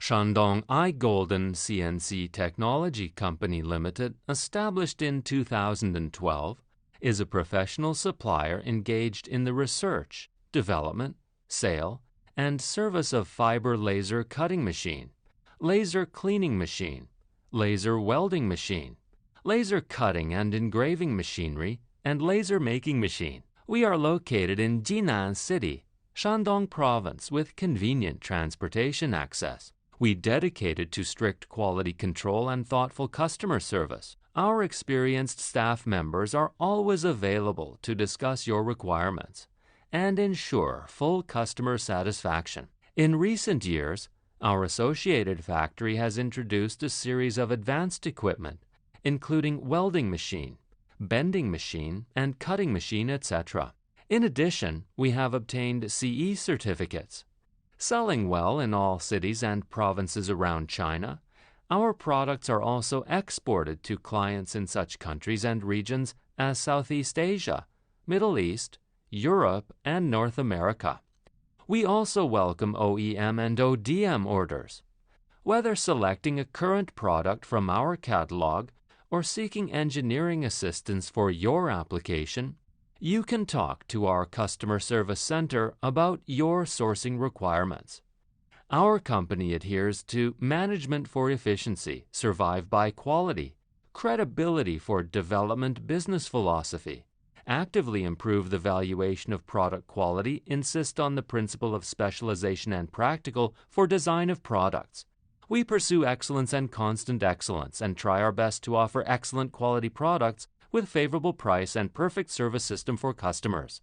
Shandong iGolden CNC Technology Company Limited, established in 2012, is a professional supplier engaged in the research, development, sale, and service of fiber laser cutting machine, laser cleaning machine, laser welding machine, laser cutting and engraving machinery, and laser making machine. We are located in Jinan City, Shandong Province, with convenient transportation access. We dedicated to strict quality control and thoughtful customer service. Our experienced staff members are always available to discuss your requirements and ensure full customer satisfaction. In recent years, our associated factory has introduced a series of advanced equipment, including welding machine, bending machine, and cutting machine, etc. In addition, we have obtained CE certificates. Selling well in all cities and provinces around China, our products are also exported to clients in such countries and regions as Southeast Asia, Middle East, Europe, and North America. We also welcome OEM and ODM orders. Whether selecting a current product from our catalog or seeking engineering assistance for your application, you can talk to our customer service center about your sourcing requirements. Our company adheres to management for efficiency, survive by quality, credibility for development business philosophy, actively improve the valuation of product quality, insist on the principle of specialization and practical for design of products. We pursue excellence and constant excellence and try our best to offer excellent quality products with favorable price and perfect service system for customers.